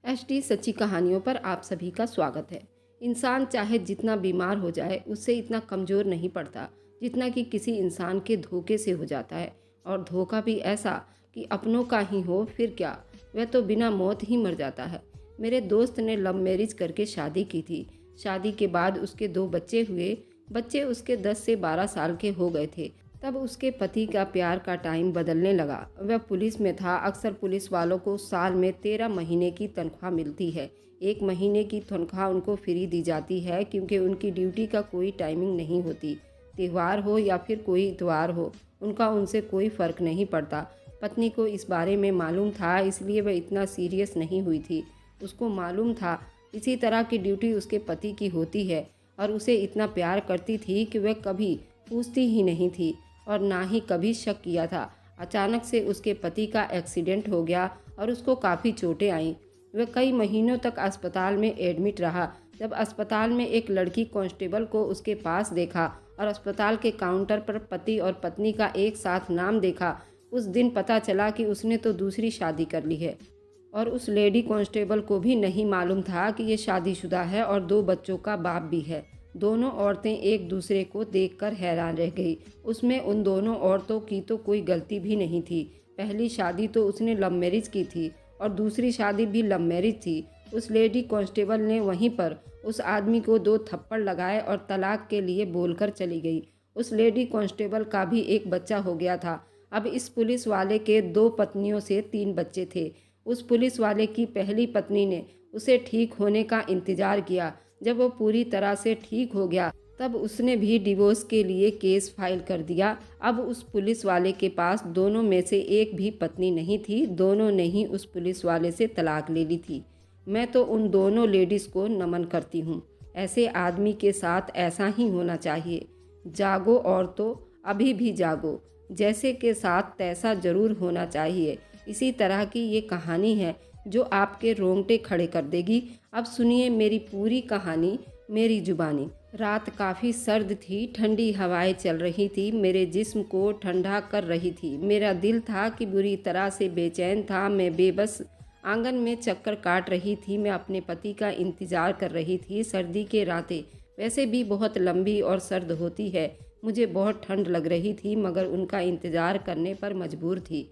HD सच्ची कहानियों पर आप सभी का स्वागत है। इंसान चाहे जितना बीमार हो जाए उससे इतना कमज़ोर नहीं पड़ता जितना कि किसी इंसान के धोखे से हो जाता है। और धोखा भी ऐसा कि अपनों का ही हो फिर क्या, वह तो बिना मौत ही मर जाता है। मेरे दोस्त ने लव मैरिज करके शादी की थी। शादी के बाद उसके 2 बच्चे हुए। बच्चे उसके 10 से 12 साल के हो गए थे। तब उसके पति का प्यार का टाइम बदलने लगा। वह पुलिस में था। अक्सर पुलिस वालों को साल में 13 महीने की तनख्वाह मिलती है। 1 महीने की तनख्वाह उनको फ्री दी जाती है क्योंकि उनकी ड्यूटी का कोई टाइमिंग नहीं होती। त्यौहार हो या फिर कोई इतवार हो, उनका उनसे कोई फ़र्क नहीं पड़ता। पत्नी को इस बारे में मालूम था, इसलिए वह इतना सीरियस नहीं हुई थी। उसको मालूम था इसी तरह की ड्यूटी उसके पति की होती है और उसे इतना प्यार करती थी कि वह कभी पूछती ही नहीं थी और ना ही कभी शक किया था। अचानक से उसके पति का एक्सीडेंट हो गया और उसको काफ़ी चोटें आईं। वह कई महीनों तक अस्पताल में एडमिट रहा। जब अस्पताल में एक लड़की कांस्टेबल को उसके पास देखा और अस्पताल के काउंटर पर पति और पत्नी का एक साथ नाम देखा, उस दिन पता चला कि उसने तो दूसरी शादी कर ली है। और उस लेडी कांस्टेबल को भी नहीं मालूम था कि ये शादीशुदा है और 2 बच्चों का बाप भी है। दोनों औरतें एक दूसरे को देखकर हैरान रह गई। उसमें उन दोनों औरतों की तो कोई गलती भी नहीं थी। पहली शादी तो उसने लव मैरिज की थी और दूसरी शादी भी लव मैरिज थी। उस लेडी कांस्टेबल ने वहीं पर उस आदमी को 2 थप्पड़ लगाए और तलाक के लिए बोलकर चली गई। उस लेडी कांस्टेबल का भी एक बच्चा हो गया था। अब इस पुलिस वाले के 2 पत्नियों से 3 बच्चे थे। उस पुलिस वाले की पहली पत्नी ने उसे ठीक होने का इंतज़ार किया। जब वो पूरी तरह से ठीक हो गया तब उसने भी डिवोर्स के लिए केस फाइल कर दिया। अब उस पुलिस वाले के पास दोनों में से एक भी पत्नी नहीं थी। दोनों ने ही उस पुलिस वाले से तलाक ले ली थी। मैं तो उन दोनों लेडीज़ को नमन करती हूँ। ऐसे आदमी के साथ ऐसा ही होना चाहिए। जागो औरतों, अभी भी जागो। जैसे के साथ तैसा ज़रूर होना चाहिए। इसी तरह की ये कहानी है जो आपके रोंगटे खड़े कर देगी। अब सुनिए मेरी पूरी कहानी, मेरी जुबानी। रात काफ़ी सर्द थी। ठंडी हवाएं चल रही थी, मेरे जिस्म को ठंडा कर रही थी। मेरा दिल था कि बुरी तरह से बेचैन था। मैं बेबस आंगन में चक्कर काट रही थी। मैं अपने पति का इंतज़ार कर रही थी। सर्दी के रातें वैसे भी बहुत लंबी और सर्द होती है। मुझे बहुत ठंड लग रही थी मगर उनका इंतज़ार करने पर मजबूर थी।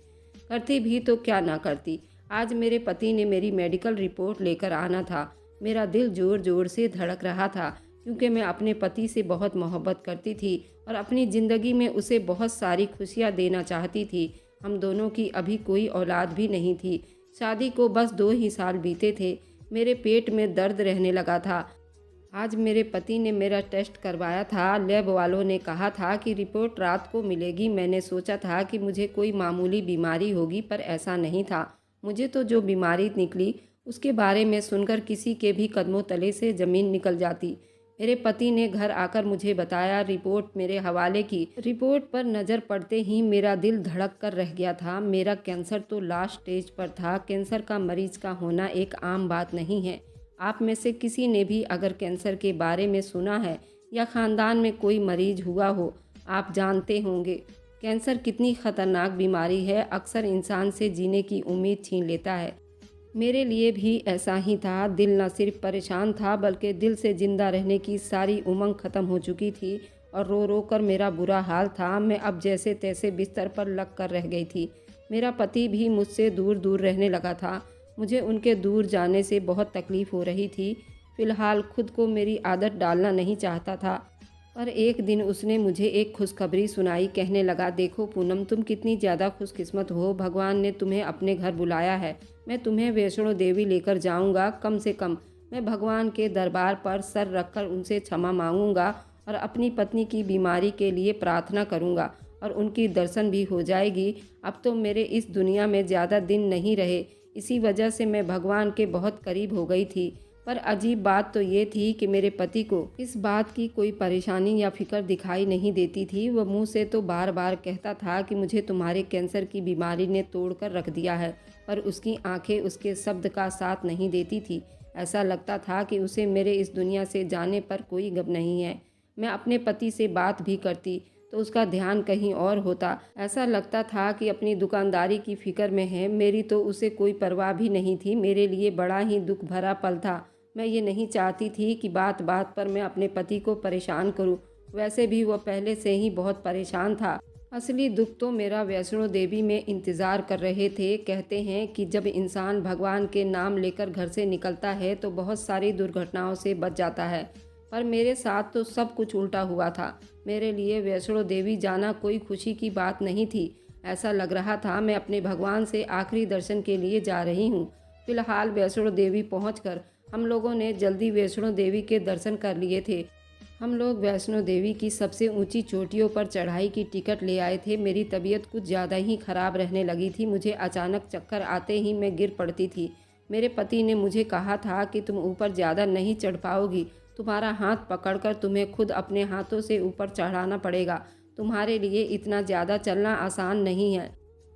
करती भी तो क्या ना करती। आज मेरे पति ने मेरी मेडिकल रिपोर्ट लेकर आना था। मेरा दिल ज़ोर ज़ोर से धड़क रहा था क्योंकि मैं अपने पति से बहुत मोहब्बत करती थी और अपनी ज़िंदगी में उसे बहुत सारी खुशियाँ देना चाहती थी। हम दोनों की अभी कोई औलाद भी नहीं थी। शादी को बस 2 ही साल बीते थे। मेरे पेट में दर्द रहने लगा था। आज मेरे पति ने मेरा टेस्ट करवाया था। लैब वालों ने कहा था कि रिपोर्ट रात को मिलेगी। मैंने सोचा था कि मुझे कोई मामूली बीमारी होगी पर ऐसा नहीं था। मुझे तो जो बीमारी निकली उसके बारे में सुनकर किसी के भी कदमों तले से ज़मीन निकल जाती। मेरे पति ने घर आकर मुझे बताया, रिपोर्ट मेरे हवाले की। रिपोर्ट पर नज़र पड़ते ही मेरा दिल धड़क कर रह गया था। मेरा कैंसर तो लास्ट स्टेज पर था। कैंसर का मरीज का होना एक आम बात नहीं है। आप में से किसी ने भी अगर कैंसर के बारे में सुना है या ख़ानदान में कोई मरीज हुआ हो, आप जानते होंगे कैंसर कितनी ख़तरनाक बीमारी है। अक्सर इंसान से जीने की उम्मीद छीन लेता है। मेरे लिए भी ऐसा ही था। दिल न सिर्फ परेशान था बल्कि दिल से ज़िंदा रहने की सारी उमंग ख़त्म हो चुकी थी और रो रो कर मेरा बुरा हाल था। मैं अब जैसे तैसे बिस्तर पर लग कर रह गई थी। मेरा पति भी मुझसे दूर दूर रहने लगा था। मुझे उनके दूर जाने से बहुत तकलीफ़ हो रही थी। फ़िलहाल खुद को मेरी आदत डालना नहीं चाहता था। पर एक दिन उसने मुझे एक खुशखबरी सुनाई। कहने लगा, देखो पूनम, तुम कितनी ज़्यादा खुशकिस्मत हो। भगवान ने तुम्हें अपने घर बुलाया है। मैं तुम्हें वैष्णो देवी लेकर जाऊंगा। कम से कम मैं भगवान के दरबार पर सर रखकर उनसे क्षमा मांगूंगा और अपनी पत्नी की बीमारी के लिए प्रार्थना करूंगा और उनकी दर्शन भी हो जाएगी। अब तो मेरे इस दुनिया में ज़्यादा दिन नहीं रहे। इसी वजह से मैं भगवान के बहुत करीब हो गई थी। पर अजीब बात तो ये थी कि मेरे पति को इस बात की कोई परेशानी या फिक्र दिखाई नहीं देती थी। वह मुंह से तो बार बार कहता था कि मुझे तुम्हारे कैंसर की बीमारी ने तोड़ कर रख दिया है, पर उसकी आंखें उसके शब्द का साथ नहीं देती थी। ऐसा लगता था कि उसे मेरे इस दुनिया से जाने पर कोई गम नहीं है। मैं अपने पति से बात भी करती तो उसका ध्यान कहीं और होता। ऐसा लगता था कि अपनी दुकानदारी की फिक्र में है। मेरी तो उसे कोई परवाह भी नहीं थी। मेरे लिए बड़ा ही दुख भरा पल था। मैं ये नहीं चाहती थी कि बात बात पर मैं अपने पति को परेशान करूं। वैसे भी वह पहले से ही बहुत परेशान था। असली दुख तो मेरा वैष्णो देवी में इंतज़ार कर रहे थे। कहते हैं कि जब इंसान भगवान के नाम लेकर घर से निकलता है तो बहुत सारी दुर्घटनाओं से बच जाता है, पर मेरे साथ तो सब कुछ उल्टा हुआ था। मेरे लिए वैष्णो देवी जाना कोई खुशी की बात नहीं थी। ऐसा लग रहा था मैं अपने भगवान से आखिरी दर्शन के लिए जा रही हूँ। फिलहाल वैष्णो देवी पहुँचकर हम लोगों ने जल्दी वैष्णो देवी के दर्शन कर लिए थे। हम लोग वैष्णो देवी की सबसे ऊंची चोटियों पर चढ़ाई की टिकट ले आए थे। मेरी तबीयत कुछ ज़्यादा ही ख़राब रहने लगी थी। मुझे अचानक चक्कर आते ही मैं गिर पड़ती थी। मेरे पति ने मुझे कहा था कि तुम ऊपर ज़्यादा नहीं चढ़ पाओगी, तुम्हारा हाथ पकड़कर तुम्हें खुद अपने हाथों से ऊपर चढ़ाना पड़ेगा। तुम्हारे लिए इतना ज़्यादा चलना आसान नहीं है।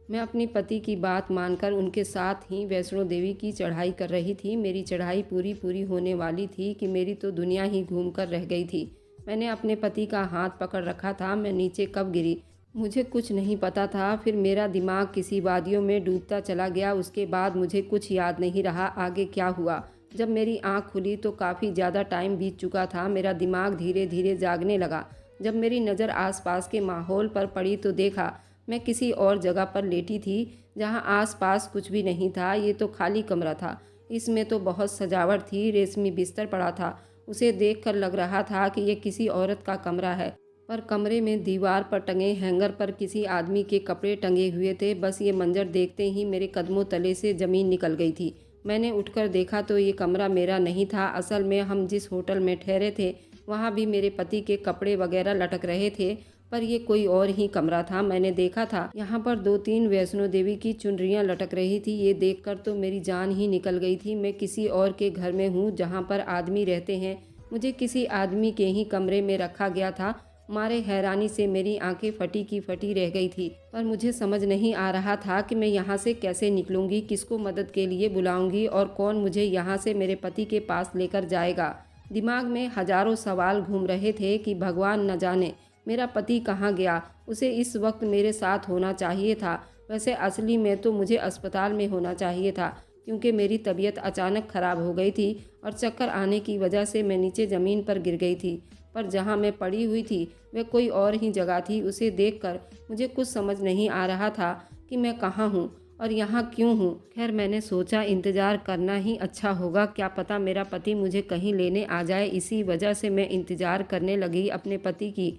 मैं अपनी पति की बात मानकर उनके साथ ही वैष्णो देवी की चढ़ाई कर रही थी। मेरी चढ़ाई पूरी पूरी होने वाली थी कि मेरी तो दुनिया ही घूम कर रह गई थी। मैंने अपने पति का हाथ पकड़ रखा था। मैं नीचे कब गिरी मुझे कुछ नहीं पता था। फिर मेरा दिमाग किसी वादियों में डूबता चला गया। उसके बाद मुझे कुछ याद नहीं रहा आगे क्या हुआ। जब मेरी आँख खुली तो काफ़ी ज़्यादा टाइम बीत चुका था। मेरा दिमाग धीरे धीरे जागने लगा। जब मेरी नज़र आसपास के माहौल पर पड़ी तो देखा मैं किसी और जगह पर लेटी थी जहां आसपास कुछ भी नहीं था। ये तो खाली कमरा था। इसमें तो बहुत सजावट थी। रेशमी बिस्तर पड़ा था। उसे देखकर लग रहा था कि यह किसी औरत का कमरा है, पर कमरे में दीवार पर टंगे हैंगर पर किसी आदमी के कपड़े टंगे हुए थे। बस ये मंजर देखते ही मेरे कदमों तले से ज़मीन निकल गई थी। मैंने उठकर देखा तो ये कमरा मेरा नहीं था। असल में हम जिस होटल में ठहरे थे वहाँ भी मेरे पति के कपड़े वगैरह लटक रहे थे, पर ये कोई और ही कमरा था। मैंने देखा था यहाँ पर 2-3 वैष्णो देवी की चुनरियाँ लटक रही थी। ये देखकर तो मेरी जान ही निकल गई थी। मैं किसी और के घर में हूँ जहाँ पर आदमी रहते हैं। मुझे किसी आदमी के ही कमरे में रखा गया था। मारे हैरानी से मेरी आंखें फटी की फटी रह गई थी, पर मुझे समझ नहीं आ रहा था कि मैं यहाँ से कैसे निकलूंगी, किसको मदद के लिए बुलाऊंगी और कौन मुझे यहाँ से मेरे पति के पास लेकर जाएगा। दिमाग में हजारों सवाल घूम रहे थे कि भगवान न जाने मेरा पति कहाँ गया। उसे इस वक्त मेरे साथ होना चाहिए था। वैसे असली में तो मुझे अस्पताल में होना चाहिए था, क्योंकि मेरी तबीयत अचानक ख़राब हो गई थी और चक्कर आने की वजह से मैं नीचे ज़मीन पर गिर गई थी। पर जहाँ मैं पड़ी हुई थी वह कोई और ही जगह थी। उसे देखकर मुझे कुछ समझ नहीं आ रहा था कि मैं कहाँ हूँ और यहाँ क्यों हूँ। खैर, मैंने सोचा इंतज़ार करना ही अच्छा होगा। क्या पता मेरा पति मुझे कहीं लेने आ जाए। इसी वजह से मैं इंतज़ार करने लगी अपने पति की।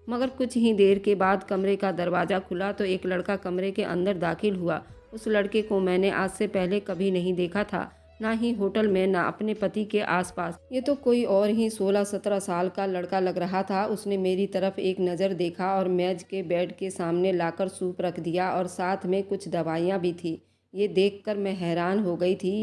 मगर कुछ ही देर के बाद कमरे का दरवाज़ा खुला तो एक लड़का कमरे के अंदर दाखिल हुआ। उस लड़के को मैंने आज से पहले कभी नहीं देखा था, ना ही होटल में, ना अपने पति के आसपास। ये तो कोई और ही 16-17 साल का लड़का लग रहा था। उसने मेरी तरफ एक नज़र देखा और मेज के बेड के सामने लाकर सूप रख दिया और साथ में कुछ दवाइयाँ भी थी। ये देखकर मैं हैरान हो गई थी।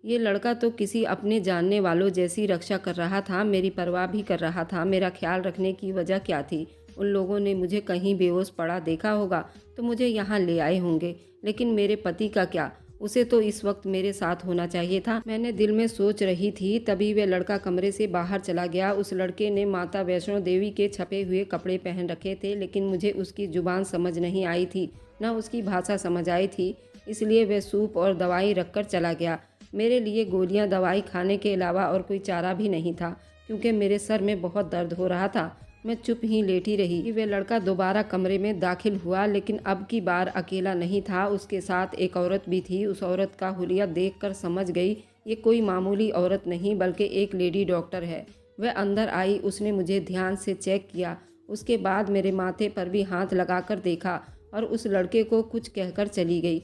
ये लड़का तो किसी अपने जानने वालों जैसी रक्षा कर रहा था। मेरी परवाह भी कर रहा था। मेरा ख्याल रखने की वजह क्या थी? उन लोगों ने मुझे कहीं बेहोश पड़ा देखा होगा तो मुझे यहाँ ले आए होंगे। लेकिन मेरे पति का क्या? उसे तो इस वक्त मेरे साथ होना चाहिए था। मैंने दिल में सोच रही थी, तभी वह लड़का कमरे से बाहर चला गया। उस लड़के ने माता वैष्णो देवी के छपे हुए कपड़े पहन रखे थे, लेकिन मुझे उसकी जुबान समझ नहीं आई थी, न उसकी भाषा समझ आई थी। इसलिए वह सूप और दवाई रखकर चला गया। मेरे लिए गोलियां दवाई खाने के अलावा और कोई चारा भी नहीं था, क्योंकि मेरे सर में बहुत दर्द हो रहा था। मैं चुप ही लेटी रही कि वह लड़का दोबारा कमरे में दाखिल हुआ, लेकिन अब की बार अकेला नहीं था। उसके साथ एक औरत भी थी। उस औरत का हुलिया देखकर समझ गई ये कोई मामूली औरत नहीं बल्कि एक लेडी डॉक्टर है। वह अंदर आई। उसने मुझे ध्यान से चेक किया। उसके बाद मेरे माथे पर भी हाथ लगाकर देखा और उस लड़के को कुछ कहकर चली गई।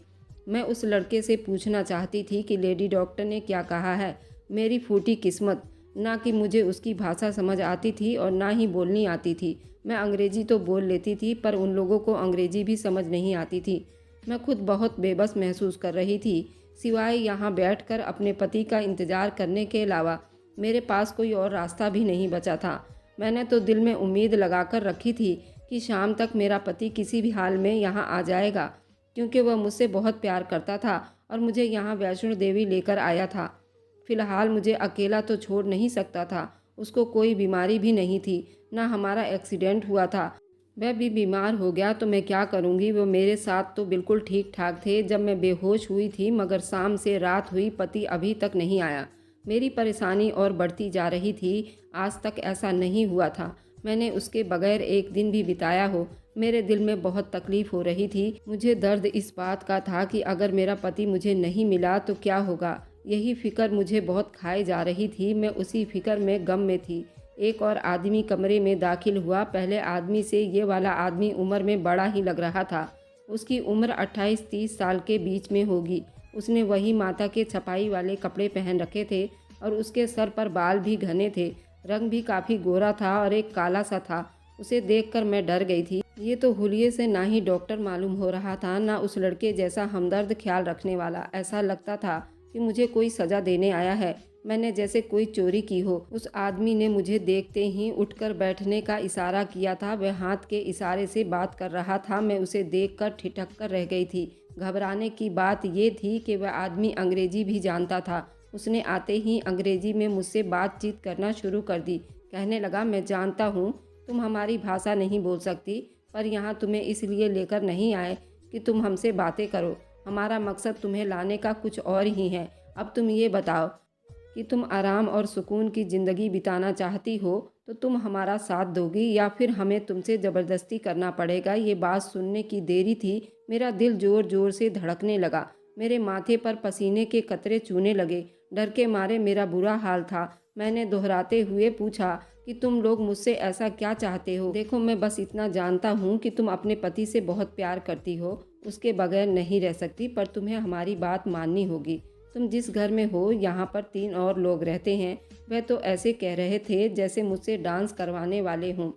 मैं उस लड़के से पूछना चाहती थी कि लेडी डॉक्टर ने क्या कहा है। मेरी फूटी किस्मत, ना कि मुझे उसकी भाषा समझ आती थी और ना ही बोलनी आती थी। मैं अंग्रेजी तो बोल लेती थी, पर उन लोगों को अंग्रेजी भी समझ नहीं आती थी। मैं खुद बहुत बेबस महसूस कर रही थी। सिवाय यहाँ बैठकर अपने पति का इंतज़ार करने के अलावा मेरे पास कोई और रास्ता भी नहीं बचा था। मैंने तो दिल में उम्मीद लगाकर रखी थी कि शाम तक मेरा पति किसी भी हाल में यहाँ आ जाएगा, क्योंकि वह मुझसे बहुत प्यार करता था और मुझे यहाँ वैष्णो देवी लेकर आया था। फिलहाल मुझे अकेला तो छोड़ नहीं सकता था। उसको कोई बीमारी भी नहीं थी, ना हमारा एक्सीडेंट हुआ था। वह भी बीमार हो गया तो मैं क्या करूँगी। वो मेरे साथ तो बिल्कुल ठीक ठाक थे जब मैं बेहोश हुई थी, मगर शाम से रात हुई पति अभी तक नहीं आया। मेरी परेशानी और बढ़ती जा रही थी। आज तक ऐसा नहीं हुआ था मैंने उसके बगैर एक दिन भी बिताया हो। मेरे दिल में बहुत तकलीफ़ हो रही थी। मुझे दर्द इस बात का था कि अगर मेरा पति मुझे नहीं मिला तो क्या होगा। यही फ़िक्र मुझे बहुत खाए जा रही थी। मैं उसी फ़िक्र में, गम में थी। एक और आदमी कमरे में दाखिल हुआ। पहले आदमी से ये वाला आदमी उम्र में बड़ा ही लग रहा था। उसकी उम्र 28-30 साल के बीच में होगी। उसने वही माता के छपाई वाले कपड़े पहन रखे थे और उसके सर पर बाल भी घने थे। रंग भी काफ़ी गोरा था और एक काला सा था। उसे देखकर मैं डर गई थी। ये तो हुलिये से ना ही डॉक्टर मालूम हो रहा था, ना उस लड़के जैसा हमदर्द ख्याल रखने वाला। ऐसा लगता था कि मुझे कोई सज़ा देने आया है। मैंने जैसे कोई चोरी की हो। उस आदमी ने मुझे देखते ही उठकर बैठने का इशारा किया था। वह हाथ के इशारे से बात कर रहा था। मैं उसे देखकर ठिठक कर रह गई थी। घबराने की बात ये थी कि वह आदमी अंग्रेजी भी जानता था। उसने आते ही अंग्रेजी में मुझसे बातचीत करना शुरू कर दी। कहने लगा, मैं जानता हूँ तुम हमारी भाषा नहीं बोल सकती, पर यहाँ तुम्हें इसलिए लेकर नहीं आए कि तुम हमसे बातें करो। हमारा मकसद तुम्हें लाने का कुछ और ही है। अब तुम ये बताओ कि तुम आराम और सुकून की ज़िंदगी बिताना चाहती हो तो तुम हमारा साथ दोगी या फिर हमें तुमसे ज़बरदस्ती करना पड़ेगा। ये बात सुनने की देरी थी। मेरा दिल ज़ोर ज़ोर से धड़कने लगा। मेरे माथे पर पसीने के कतरे चूने लगे। डर के मारे मेरा बुरा हाल था। मैंने दोहराते हुए पूछा कि तुम लोग मुझसे ऐसा क्या चाहते हो। देखो, मैं बस इतना जानता हूँ कि तुम अपने पति से बहुत प्यार करती हो, उसके बगैर नहीं रह सकती, पर तुम्हें हमारी बात माननी होगी। तुम जिस घर में हो यहाँ पर 3 और लोग रहते हैं। वह तो ऐसे कह रहे थे जैसे मुझसे डांस करवाने वाले हों,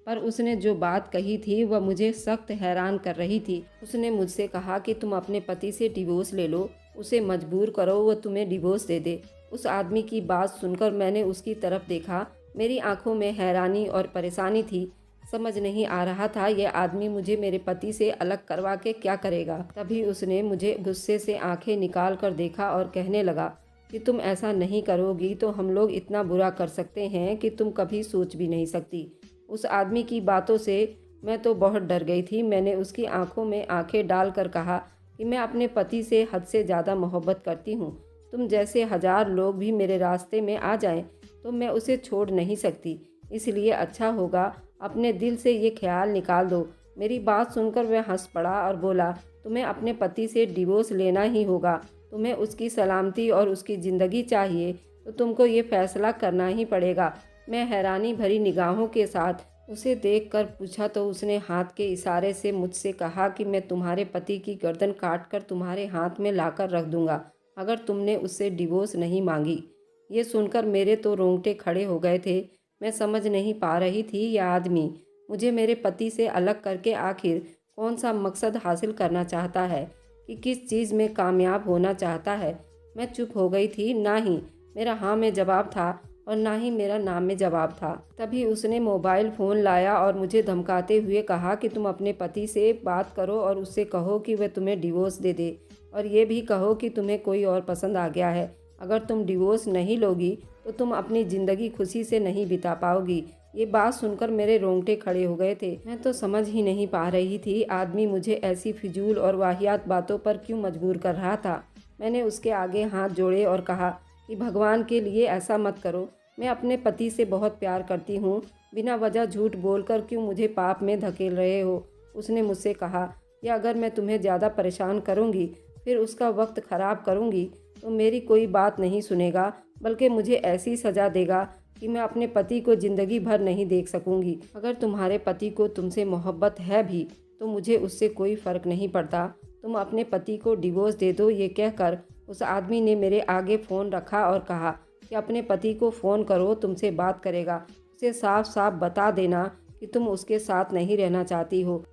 पर उसने जो बात कही थी वह मुझे सख्त हैरान कर रही थी। उसने मुझसे कहा कि तुम अपने पति से डिवोर्स ले लो, उसे मजबूर करो वह तुम्हें डिवोर्स दे दे। उस आदमी की बात सुनकर मैंने उसकी तरफ देखा। मेरी आंखों में हैरानी और परेशानी थी। समझ नहीं आ रहा था यह आदमी मुझे मेरे पति से अलग करवा के क्या करेगा। तभी उसने मुझे गुस्से से आंखें निकाल कर देखा और कहने लगा कि तुम ऐसा नहीं करोगी तो हम लोग इतना बुरा कर सकते हैं कि तुम कभी सोच भी नहीं सकती। उस आदमी की बातों से मैं तो बहुत डर गई थी। मैंने उसकी आंखों में आंखें डालकर कहा कि मैं अपने पति से हद से ज़्यादा मोहब्बत करती हूँ। तुम जैसे 1000 लोग भी मेरे रास्ते में आ जाएं तो मैं उसे छोड़ नहीं सकती। इसलिए अच्छा होगा अपने दिल से ये ख्याल निकाल दो। मेरी बात सुनकर वह हंस पड़ा और बोला, तुम्हें अपने पति से डिवोर्स लेना ही होगा। तुम्हें उसकी सलामती और उसकी ज़िंदगी चाहिए तो तुमको ये फैसला करना ही पड़ेगा। मैं हैरानी भरी निगाहों के साथ उसे देखकर पूछा तो उसने हाथ के इशारे से मुझसे कहा कि मैं तुम्हारे पति की गर्दन काटकर तुम्हारे हाथ में लाकर रख दूंगा अगर तुमने उससे डिवोर्स नहीं मांगी। ये सुनकर मेरे तो रोंगटे खड़े हो गए थे। मैं समझ नहीं पा रही थी यह आदमी मुझे मेरे पति से अलग करके आखिर कौन सा मकसद हासिल करना चाहता है, कि किस चीज़ में कामयाब होना चाहता है। मैं चुप हो गई थी। ना ही मेरा हाँ में जवाब था और ना ही मेरा ना में जवाब था। तभी उसने मोबाइल फ़ोन लाया और मुझे धमकाते हुए कहा कि तुम अपने पति से बात करो और उससे कहो कि वह तुम्हें डिवोर्स दे दे, और ये भी कहो कि तुम्हें कोई और पसंद आ गया है। अगर तुम डिवोर्स नहीं लोगी तो तुम अपनी ज़िंदगी खुशी से नहीं बिता पाओगी। ये बात सुनकर मेरे रोंगटे खड़े हो गए थे। मैं तो समझ ही नहीं पा रही थी आदमी मुझे ऐसी फिजूल और वाहियात बातों पर क्यों मजबूर कर रहा था। मैंने उसके आगे हाथ जोड़े और कहा कि भगवान के लिए ऐसा मत करो। मैं अपने पति से बहुत प्यार करती हूँ। बिना वजह झूठ बोलकर क्यों मुझे पाप में धकेल रहे हो। उसने मुझसे कहा कि अगर मैं तुम्हें ज़्यादा परेशान करूँगी, फिर उसका वक्त ख़राब करूँगी, तो मेरी कोई बात नहीं सुनेगा, बल्कि मुझे ऐसी सज़ा देगा कि मैं अपने पति को ज़िंदगी भर नहीं देख सकूंगी। अगर तुम्हारे पति को तुमसे मोहब्बत है भी तो मुझे उससे कोई फ़र्क नहीं पड़ता। तुम अपने पति को डिवोर्स दे दो। ये कहकर उस आदमी ने मेरे आगे फ़ोन रखा और कहा कि अपने पति को फ़ोन करो, तुमसे बात करेगा। उसे साफ साफ बता देना कि तुम उसके साथ नहीं रहना चाहती हो।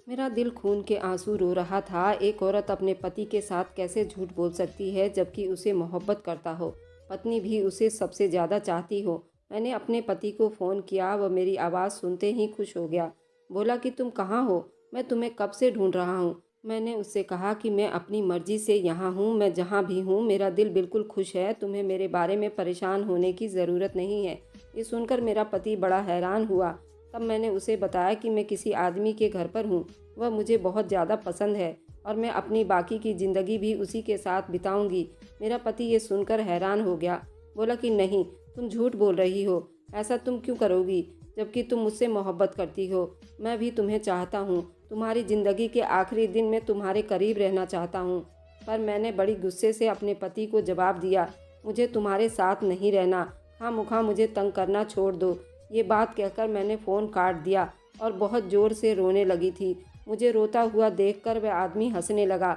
मेरा दिल खून के आंसू रो रहा था। एक औरत अपने पति के साथ कैसे झूठ बोल सकती है जबकि उसे मोहब्बत करता हो, पत्नी भी उसे सबसे ज़्यादा चाहती हो। मैंने अपने पति को फ़ोन किया। वह मेरी आवाज़ सुनते ही खुश हो गया। बोला कि तुम कहाँ हो, मैं तुम्हें कब से ढूंढ रहा हूँ। मैंने उससे कहा कि मैं अपनी मर्ज़ी से यहाँ हूँ। मैं जहाँ भी हूँ मेरा दिल बिल्कुल खुश है। तुम्हें मेरे बारे में परेशान होने की ज़रूरत नहीं है। ये सुनकर मेरा पति बड़ा हैरान हुआ। तब मैंने उसे बताया कि मैं किसी आदमी के घर पर हूँ, वह मुझे बहुत ज़्यादा पसंद है और मैं अपनी बाकी की ज़िंदगी भी उसी के साथ बिताऊंगी। मेरा पति ये सुनकर हैरान हो गया। बोला कि नहीं, तुम झूठ बोल रही हो, ऐसा तुम क्यों करोगी, जबकि तुम मुझसे मोहब्बत करती हो। मैं भी तुम्हें चाहता हूँ, तुम्हारी ज़िंदगी के आखिरी दिन में तुम्हारे करीब रहना चाहता हूँ। पर मैंने बड़ी गुस्से से अपने पति को जवाब दिया, मुझे तुम्हारे साथ नहीं रहना, खामख़ा मुझे तंग करना छोड़ दो। ये बात कहकर मैंने फ़ोन काट दिया और बहुत ज़ोर से रोने लगी थी। मुझे रोता हुआ देखकर वह आदमी हंसने लगा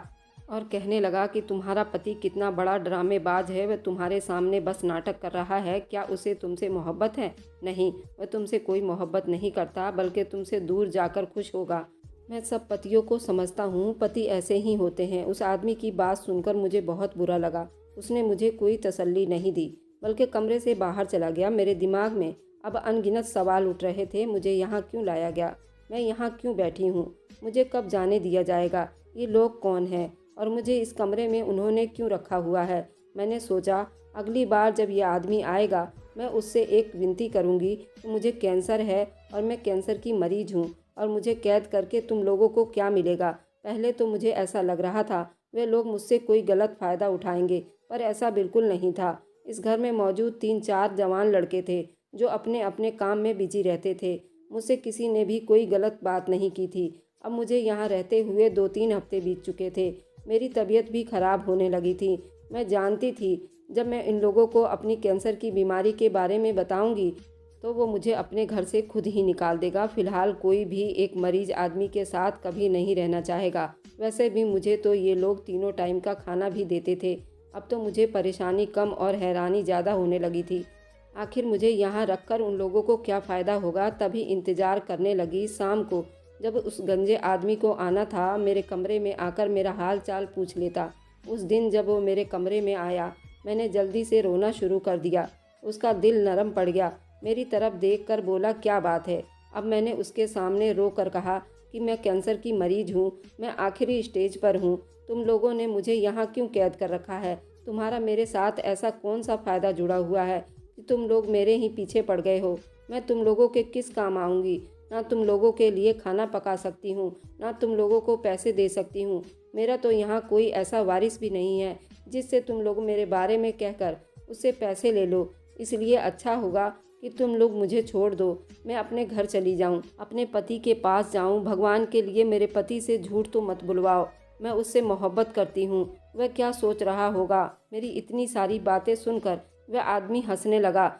और कहने लगा कि तुम्हारा पति कितना बड़ा ड्रामेबाज है, वह तुम्हारे सामने बस नाटक कर रहा है। क्या उसे तुमसे मोहब्बत है? नहीं, वह तुमसे कोई मोहब्बत नहीं करता, बल्कि तुमसे दूर जाकर खुश होगा। मैं सब पतियों को समझता हूँ, पति ऐसे ही होते हैं। उस आदमी की बात सुनकर मुझे बहुत बुरा लगा। उसने मुझे कोई तसल्ली नहीं दी, बल्कि कमरे से बाहर चला गया। मेरे दिमाग में अब अनगिनत सवाल उठ रहे थे। मुझे यहाँ क्यों लाया गया? मैं यहाँ क्यों बैठी हूँ? मुझे कब जाने दिया जाएगा? ये लोग कौन हैं और मुझे इस कमरे में उन्होंने क्यों रखा हुआ है? मैंने सोचा, अगली बार जब ये आदमी आएगा मैं उससे एक विनती करूँगी कि मुझे कैंसर है और मैं कैंसर की मरीज हूँ और मुझे कैद करके तुम लोगों को क्या मिलेगा। पहले तो मुझे ऐसा लग रहा था वे लोग मुझसे कोई गलत फ़ायदा उठाएंगे, पर ऐसा बिल्कुल नहीं था। इस घर में मौजूद 3-4 जवान लड़के थे जो अपने अपने काम में बिजी रहते थे। मुझसे किसी ने भी कोई गलत बात नहीं की थी। अब मुझे यहाँ रहते हुए 2-3 हफ्ते बीत चुके थे। मेरी तबीयत भी ख़राब होने लगी थी। मैं जानती थी जब मैं इन लोगों को अपनी कैंसर की बीमारी के बारे में बताऊंगी तो वो मुझे अपने घर से खुद ही निकाल देगा। फ़िलहाल कोई भी एक मरीज आदमी के साथ कभी नहीं रहना चाहेगा। वैसे भी मुझे तो ये लोग तीनों टाइम का खाना भी देते थे। अब तो मुझे परेशानी कम और हैरानी ज़्यादा होने लगी थी। आखिर मुझे यहाँ रखकर उन लोगों को क्या फ़ायदा होगा? तभी इंतज़ार करने लगी। शाम को जब उस गंजे आदमी को आना था, मेरे कमरे में आकर मेरा हाल चाल पूछ लेता। उस दिन जब वो मेरे कमरे में आया, मैंने जल्दी से रोना शुरू कर दिया। उसका दिल नरम पड़ गया। मेरी तरफ देखकर बोला, क्या बात है? अब मैंने उसके सामने रो कर कहा कि मैं कैंसर की मरीज हूँ, मैं आखिरी स्टेज पर हूँ। तुम लोगों ने मुझे यहाँ क्यों कैद कर रखा है? तुम्हारा मेरे साथ ऐसा कौन सा फ़ायदा जुड़ा हुआ है कि तुम लोग मेरे ही पीछे पड़ गए हो? मैं तुम लोगों के किस काम आऊँगी? ना तुम लोगों के लिए खाना पका सकती हूँ, ना तुम लोगों को पैसे दे सकती हूँ। मेरा तो यहाँ कोई ऐसा वारिस भी नहीं है जिससे तुम लोग मेरे बारे में कहकर उससे पैसे ले लो। इसलिए अच्छा होगा कि तुम लोग मुझे छोड़ दो, मैं अपने घर चली जाऊँ, अपने पति के पास जाऊँ। भगवान के लिए मेरे पति से झूठ तो मत बुलवाओ, मैं उससे मोहब्बत करती हूँ। वह क्या सोच रहा होगा? मेरी इतनी सारी बातें सुनकर वह आदमी हंसने लगा।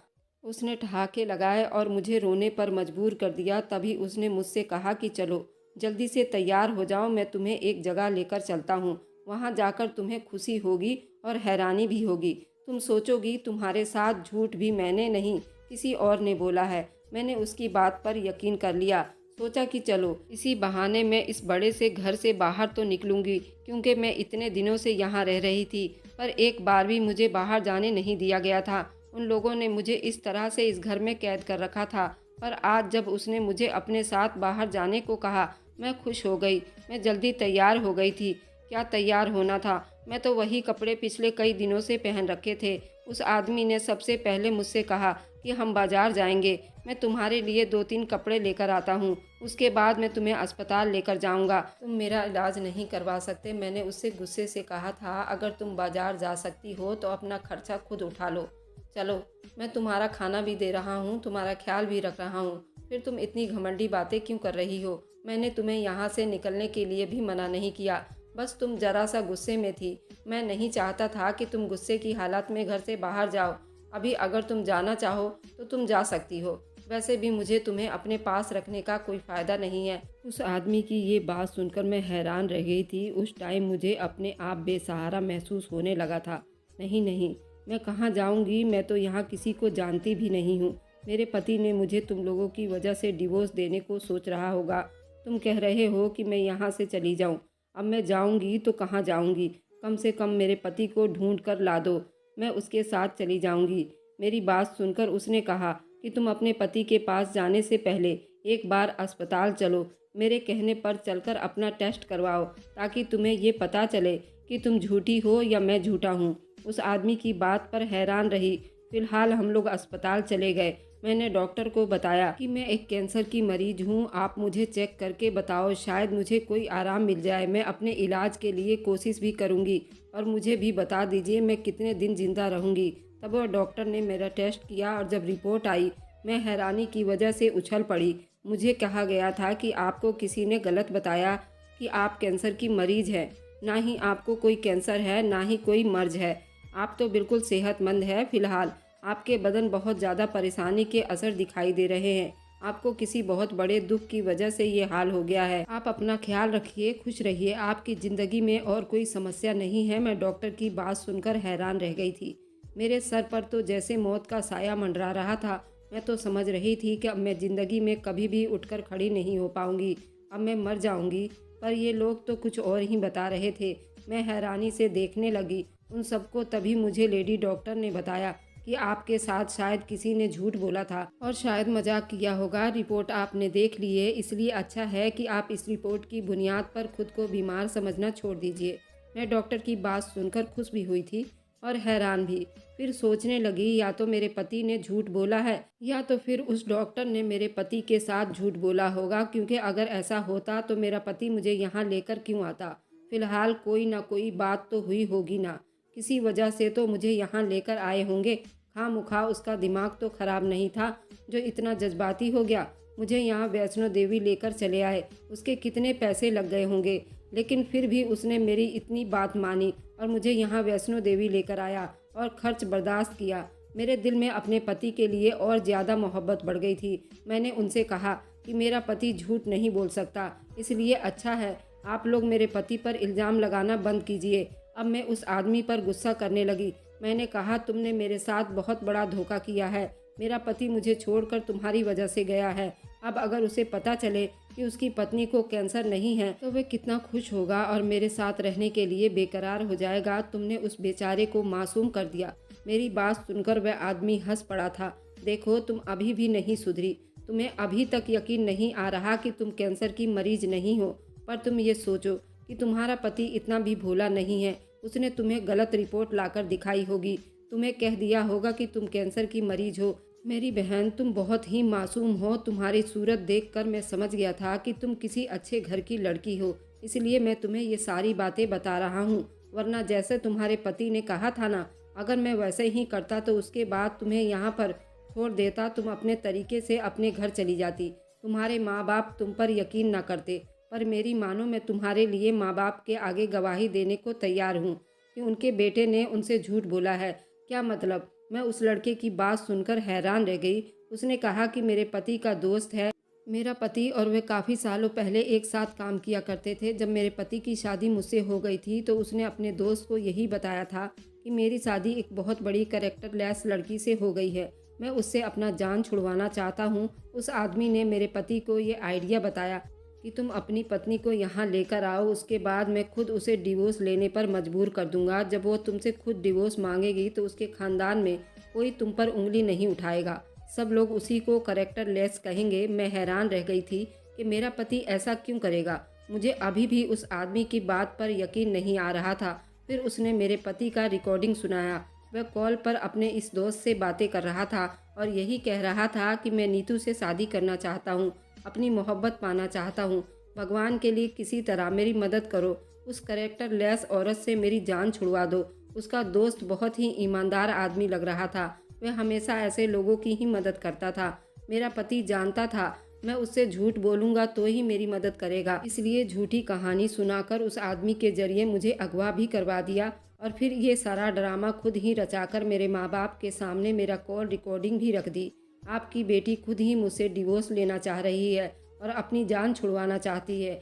उसने ठहाके लगाए और मुझे रोने पर मजबूर कर दिया। तभी उसने मुझसे कहा कि चलो जल्दी से तैयार हो जाओ, मैं तुम्हें एक जगह लेकर चलता हूँ। वहाँ जाकर तुम्हें खुशी होगी और हैरानी भी होगी। तुम सोचोगी तुम्हारे साथ झूठ भी मैंने नहीं, किसी और ने बोला है। मैंने उसकी बात पर यकीन कर लिया। सोचा कि चलो इसी बहाने मैं इस बड़े से घर से बाहर तो निकलूंगी, क्योंकि मैं इतने दिनों से यहाँ रह रही थी पर एक बार भी मुझे बाहर जाने नहीं दिया गया था। उन लोगों ने मुझे इस तरह से इस घर में कैद कर रखा था। पर आज जब उसने मुझे अपने साथ बाहर जाने को कहा, मैं खुश हो गई। मैं जल्दी तैयार हो गई थी। क्या तैयार होना था, मैं तो वही कपड़े पिछले कई दिनों से पहन रखे थे। उस आदमी ने सबसे पहले मुझसे कहा कि हम बाजार जाएंगे, मैं तुम्हारे लिए 2-3 कपड़े लेकर आता हूँ, उसके बाद मैं तुम्हें अस्पताल लेकर जाऊँगा। तुम मेरा इलाज नहीं करवा सकते। मैंने उससे गुस्से से कहा था, अगर तुम बाजार जा सकती हो तो अपना खर्चा खुद उठा लो। चलो, मैं तुम्हारा खाना भी दे रहा हूँ, तुम्हारा ख्याल भी रख रहा हूँ, फिर तुम इतनी घमंडी बातें क्यों कर रही हो? मैंने तुम्हें यहाँ से निकलने के लिए भी मना नहीं किया, बस तुम ज़रा सा गुस्से में थी। मैं नहीं चाहता था कि तुम गुस्से की हालत में घर से बाहर जाओ। अभी अगर तुम जाना चाहो तो तुम जा सकती हो, वैसे भी मुझे तुम्हें अपने पास रखने का कोई फ़ायदा नहीं है। उस आदमी की ये बात सुनकर मैं हैरान रह गई थी। उस टाइम मुझे अपने आप बेसहारा महसूस होने लगा था। नहीं नहीं, मैं कहाँ जाऊँगी? मैं तो यहाँ किसी को जानती भी नहीं हूँ। मेरे पति ने मुझे तुम लोगों की वजह से डिवोर्स देने को सोच रहा होगा। तुम कह रहे हो कि मैं यहाँ से चली जाऊँ। अब मैं जाऊँगी तो कहाँ जाऊँगी? कम से कम मेरे पति को ढूंढ कर ला दो, मैं उसके साथ चली जाऊँगी। मेरी बात सुनकर उसने कहा कि तुम अपने पति के पास जाने से पहले एक बार अस्पताल चलो। मेरे कहने पर चलकर अपना टेस्ट करवाओ, ताकि तुम्हें ये पता चले कि तुम झूठी हो या मैं झूठा हूँ। उस आदमी की बात पर हैरान रही। फिलहाल हम लोग अस्पताल चले गए। मैंने डॉक्टर को बताया कि मैं एक कैंसर की मरीज हूँ, आप मुझे चेक करके बताओ, शायद मुझे कोई आराम मिल जाए। मैं अपने इलाज के लिए कोशिश भी करूँगी और मुझे भी बता दीजिए मैं कितने दिन जिंदा रहूँगी। तब वह डॉक्टर ने मेरा टेस्ट किया और जब रिपोर्ट आई, मैं हैरानी की वजह से उछल पड़ी। मुझे कहा गया था कि आपको किसी ने गलत बताया कि आप कैंसर की मरीज हैं। ना ही आपको कोई कैंसर है, ना ही कोई मर्ज है। आप तो बिल्कुल सेहतमंद है। फिलहाल आपके बदन बहुत ज़्यादा परेशानी के असर दिखाई दे रहे हैं। आपको किसी बहुत बड़े दुख की वजह से ये हाल हो गया है। आप अपना ख्याल रखिए, खुश रहिए, आपकी ज़िंदगी में और कोई समस्या नहीं है। मैं डॉक्टर की बात सुनकर हैरान रह गई थी। मेरे सर पर तो जैसे मौत का साया मंडरा रहा था। मैं तो समझ रही थी कि अब मैं ज़िंदगी में कभी भी उठकर खड़ी नहीं हो पाऊंगी, अब मैं मर जाऊंगी। पर ये लोग तो कुछ और ही बता रहे थे। मैं हैरानी से देखने लगी उन सबको। तभी मुझे लेडी डॉक्टर ने बताया कि आपके साथ शायद किसी ने झूठ बोला था और शायद मजाक किया होगा। रिपोर्ट आपने देख ली है, इसलिए अच्छा है कि आप इस रिपोर्ट की बुनियाद पर खुद को बीमार समझना छोड़ दीजिए। मैं डॉक्टर की बात सुनकर खुश भी हुई थी और हैरान भी। फिर सोचने लगी, या तो मेरे पति ने झूठ बोला है या तो फिर उस डॉक्टर ने मेरे पति के साथ झूठ बोला होगा, क्योंकि अगर ऐसा होता तो मेरा पति मुझे यहाँ लेकर क्यों आता। फिलहाल कोई ना कोई बात तो हुई होगी ना, किसी वजह से तो मुझे यहाँ लेकर आए होंगे। खामखा उसका दिमाग तो खराब नहीं था जो इतना जज्बाती हो गया। मुझे यहाँ वैष्णो देवी लेकर चले आए, उसके कितने पैसे लग गए होंगे, लेकिन फिर भी उसने मेरी इतनी बात मानी और मुझे यहाँ वैष्णो देवी लेकर आया और खर्च बर्दाश्त किया। मेरे दिल में अपने पति के लिए और ज़्यादा मोहब्बत बढ़ गई थी। मैंने उनसे कहा कि मेरा पति झूठ नहीं बोल सकता, इसलिए अच्छा है आप लोग मेरे पति पर इल्ज़ाम लगाना बंद कीजिए। अब मैं उस आदमी पर गुस्सा करने लगी। मैंने कहा, तुमने मेरे साथ बहुत बड़ा धोखा किया है। मेरा पति मुझे छोड़कर तुम्हारी वजह से गया है। अब अगर उसे पता चले कि उसकी पत्नी को कैंसर नहीं है तो वह कितना खुश होगा और मेरे साथ रहने के लिए बेकरार हो जाएगा। तुमने उस बेचारे को मासूम कर दिया। मेरी बात सुनकर वह आदमी हंस पड़ा था। देखो, तुम अभी भी नहीं सुधरी। तुम्हें अभी तक यकीन नहीं आ रहा कि तुम कैंसर की मरीज नहीं हो। पर तुम ये सोचो कि तुम्हारा पति इतना भी भोला नहीं है। उसने तुम्हें गलत रिपोर्ट लाकर दिखाई होगी। तुम्हें कह दिया होगा कि तुम कैंसर की मरीज हो। मेरी बहन, तुम बहुत ही मासूम हो। तुम्हारी सूरत देखकर मैं समझ गया था कि तुम किसी अच्छे घर की लड़की हो, इसलिए मैं तुम्हें ये सारी बातें बता रहा हूँ। वरना जैसे तुम्हारे पति ने कहा था ना, अगर मैं वैसे ही करता तो उसके बाद तुम्हें यहाँ पर छोड़ देता, तुम अपने तरीके से अपने घर चली जाती। तुम्हारे माँ बाप तुम पर यकीन ना करते। पर मेरी मानो, मैं तुम्हारे लिए माँ बाप के आगे गवाही देने को तैयार हूँ कि उनके बेटे ने उनसे झूठ बोला है। क्या मतलब? मैं उस लड़के की बात सुनकर हैरान रह गई। उसने कहा कि मेरे पति का दोस्त है। मेरा पति और वे काफ़ी सालों पहले एक साथ काम किया करते थे। जब मेरे पति की शादी मुझसे हो गई थी तो उसने अपने दोस्त को यही बताया था कि मेरी शादी एक बहुत बड़ी कैरेक्टर लेस लड़की से हो गई है। मैं उससे अपना जान छुड़वाना चाहता हूँ। उस आदमी ने मेरे पति को ये आइडिया बताया कि तुम अपनी पत्नी को यहाँ लेकर आओ, उसके बाद मैं खुद उसे डिवोर्स लेने पर मजबूर कर दूंगा। जब वो तुमसे खुद डिवोर्स मांगेगी तो उसके खानदान में कोई तुम पर उंगली नहीं उठाएगा। सब लोग उसी को कैरेक्टर लेस कहेंगे। मैं हैरान रह गई थी कि मेरा पति ऐसा क्यों करेगा। मुझे अभी भी उस आदमी की बात पर यकीन नहीं आ रहा था। फिर उसने मेरे पति का रिकॉर्डिंग सुनाया। वह कॉल पर अपने इस दोस्त से बातें कर रहा था और यही कह रहा था कि मैं नीतू से शादी करना चाहता हूँ, अपनी मोहब्बत पाना चाहता हूँ। भगवान के लिए किसी तरह मेरी मदद करो। उस कैरेक्टर लेस औरत से मेरी जान छुड़वा दो। उसका दोस्त बहुत ही ईमानदार आदमी लग रहा था। वह हमेशा ऐसे लोगों की ही मदद करता था। मेरा पति जानता था मैं उससे झूठ बोलूँगा तो ही मेरी मदद करेगा, इसलिए झूठी कहानी सुनाकर उस आदमी के जरिए मुझे अगवा भी करवा दिया और फिर ये सारा ड्रामा खुद ही रचाकर मेरे माँ बाप के सामने मेरा कॉल रिकॉर्डिंग भी रख दी। आपकी बेटी खुद ही मुझसे डिवोर्स लेना चाह रही है और अपनी जान छुड़वाना चाहती है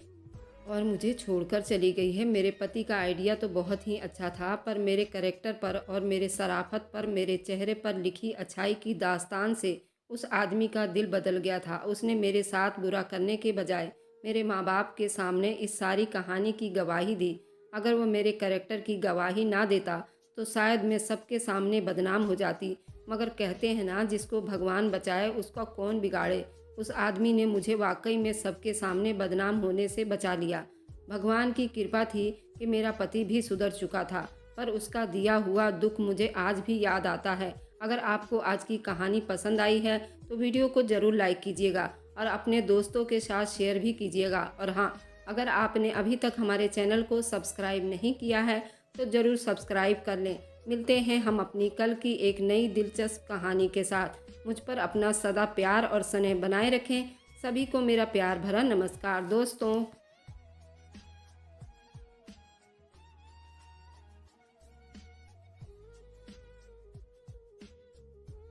और मुझे छोड़कर चली गई है। मेरे पति का आइडिया तो बहुत ही अच्छा था, पर मेरे कैरेक्टर पर और मेरे शराफत पर, मेरे चेहरे पर लिखी अच्छाई की दास्तान से उस आदमी का दिल बदल गया था। उसने मेरे साथ बुरा करने के बजाय मेरे माँ बाप के सामने इस सारी कहानी की गवाही दी। अगर वो मेरे कैरेक्टर की गवाही ना देता तो शायद मैं सबके सामने बदनाम हो जाती। मगर कहते हैं ना, जिसको भगवान बचाए उसका कौन बिगाड़े। उस आदमी ने मुझे वाकई में सबके सामने बदनाम होने से बचा लिया। भगवान की कृपा थी कि मेरा पति भी सुधर चुका था, पर उसका दिया हुआ दुख मुझे आज भी याद आता है। अगर आपको आज की कहानी पसंद आई है तो वीडियो को ज़रूर लाइक कीजिएगा और अपने दोस्तों के साथ शेयर भी कीजिएगा। और हाँ, अगर आपने अभी तक हमारे चैनल को सब्सक्राइब नहीं किया है तो ज़रूर सब्सक्राइब कर लें। मिलते हैं हम अपनी कल की एक नई दिलचस्प कहानी के साथ। मुझ पर अपना सदा प्यार और स्नेह बनाए रखें। सभी को मेरा प्यार भरा नमस्कार दोस्तों।